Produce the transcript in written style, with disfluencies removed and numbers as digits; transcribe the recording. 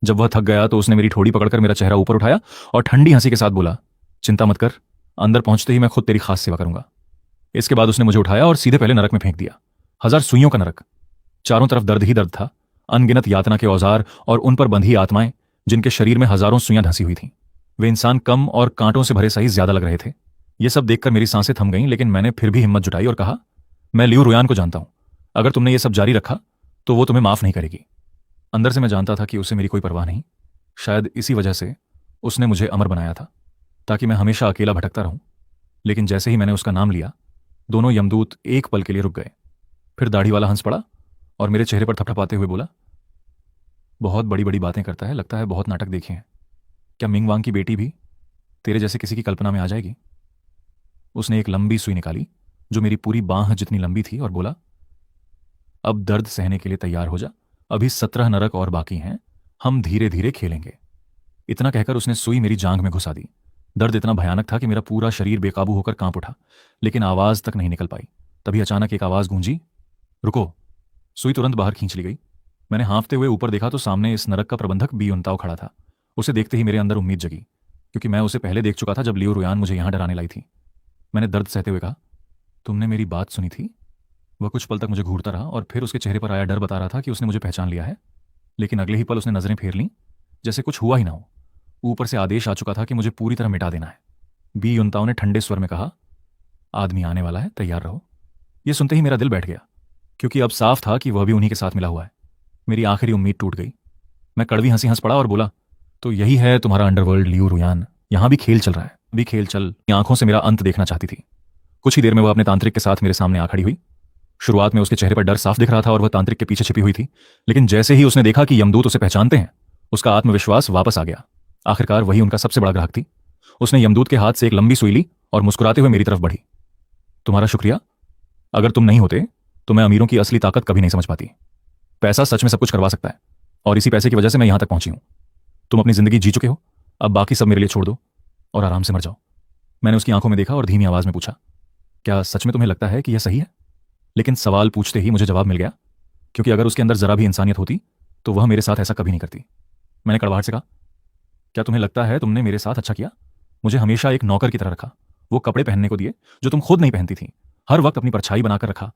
जब वह थक गया तो उसने मेरी ठोड़ी पकड़कर मेरा चेहरा ऊपर उठाया और ठंडी हंसी के साथ बोला, चिंता मत कर, अंदर पहुंचते ही मैं खुद तेरी खास सेवा करूंगा। इसके बाद उसने मुझे उठाया और सीधे पहले नरक में फेंक दिया। 1000 सुइयों का नरक। चारों तरफ दर्द ही दर्द था, अनगिनत यातना के औजार और उन पर बंधी आत्माएं जिनके शरीर में हजारों सुइयां धंसी हुई थीं। वे इंसान कम और कांटों से भरे सही ज्यादा लग रहे थे। ये सब देखकर मेरी सांसें थम गईं, लेकिन मैंने फिर भी हिम्मत जुटाई और कहा, मैं लियू रुयान को जानता हूं। अगर तुमने ये सब जारी रखा तो वो तुम्हें माफ नहीं करेगी। अंदर से मैं जानता था कि उसे मेरी कोई परवाह नहीं। शायद इसी वजह से उसने मुझे अमर बनाया था, ताकि मैं हमेशा अकेला भटकता रहूं। लेकिन जैसे ही मैंने उसका नाम लिया, दोनों यमदूत एक पल के लिए रुक गए। फिर दाढ़ी वाला हंस पड़ा और मेरे चेहरे पर थपथपाते हुए बोला, बहुत बड़ी बड़ी बातें करता है, लगता है बहुत नाटक देखे हैं। क्या मिंग वांग की बेटी भी तेरे जैसे किसी की कल्पना में आ जाएगी? उसने एक लंबी सुई निकाली जो मेरी पूरी बांह जितनी लंबी थी और बोला, अब दर्द सहने के लिए तैयार हो जा, अभी 17 नरक और बाकी हैं, हम धीरे धीरे खेलेंगे। इतना कहकर उसने सुई मेरी जांघ में घुसा दी। दर्द इतना भयानक था कि मेरा पूरा शरीर बेकाबू होकर कांप उठा, लेकिन आवाज तक नहीं निकल पाई। तभी अचानक एक आवाज गूंजी, रुको। सुई तुरंत बाहर खींच ली गई। मैंने हाँफते हुए ऊपर देखा तो सामने इस नरक का प्रबंधक बी युनताओ खड़ा था। उसे देखते ही मेरे अंदर उम्मीद जगी, क्योंकि मैं उसे पहले देख चुका था जब लियू रुयान मुझे यहां डराने लाई थी। मैंने दर्द सहते हुए कहा, तुमने मेरी बात सुनी थी? वह कुछ पल तक मुझे घूरता रहा और फिर उसके चेहरे पर आया डर बता रहा था कि उसने मुझे पहचान लिया है। लेकिन अगले ही पल उसने नजरें फेर लीं, जैसे कुछ हुआ ही ना हो। ऊपर से आदेश आ चुका था कि मुझे पूरी तरह मिटा देना है। बी युनताओ ने ठंडे स्वर में कहा, आदमी आने वाला है, तैयार रहो। यह सुनते ही मेरा दिल बैठ गया, क्योंकि अब साफ था कि वह भी उन्हीं के साथ मिला हुआ है। मेरी आखिरी उम्मीद टूट गई। मैं कड़वी हंसी हंस पड़ा और बोला, तो यही है तुम्हारा अंडरवर्ल्ड लियू रुयान, यहां भी खेल चल रहा है। भी खेल चल। आंखों से मेरा अंत देखना चाहती थी। कुछ ही देर में वह अपने तांत्रिक के साथ मेरे सामने आ खड़ी हुई। शुरुआत में उसके चेहरे पर डर साफ दिख रहा था और वह तांत्रिक के पीछे छिपी हुई थी, लेकिन जैसे ही उसने देखा कि यमदूत उसे पहचानते हैं, उसका आत्मविश्वास वापस आ गया। आखिरकार वही उनका सबसे बड़ा ग्राहक थी। उसने यमदूत के हाथ से एक लंबी सुई ली और मुस्कुराते हुए मेरी तरफ बढ़ी। तुम्हारा शुक्रिया। अगर तुम नहीं होते तो मैं अमीरों की असली ताकत कभी नहीं समझ पाती। पैसा सच में सब कुछ करवा सकता है, और इसी पैसे की वजह से मैं यहां तक पहुंची हूं। तुम अपनी जिंदगी जी चुके हो, अब बाकी सब मेरे लिए छोड़ दो और आराम से मर जाओ। मैंने उसकी आंखों में देखा और धीमी आवाज में पूछा, क्या सच में तुम्हें लगता है कि यह सही है? लेकिन सवाल पूछते ही मुझे जवाब मिल गया, क्योंकि अगर उसके अंदर जरा भी इंसानियत होती तो वह मेरे साथ ऐसा कभी नहीं करती। मैंने कड़वाहट से कहा, क्या तुम्हें लगता है तुमने मेरे साथ अच्छा किया? मुझे हमेशा एक नौकर की तरह रखा, वो कपड़े पहनने को दिए जो तुम खुद नहीं पहनती थी, हर वक्त अपनी परछाई बनाकर रखा,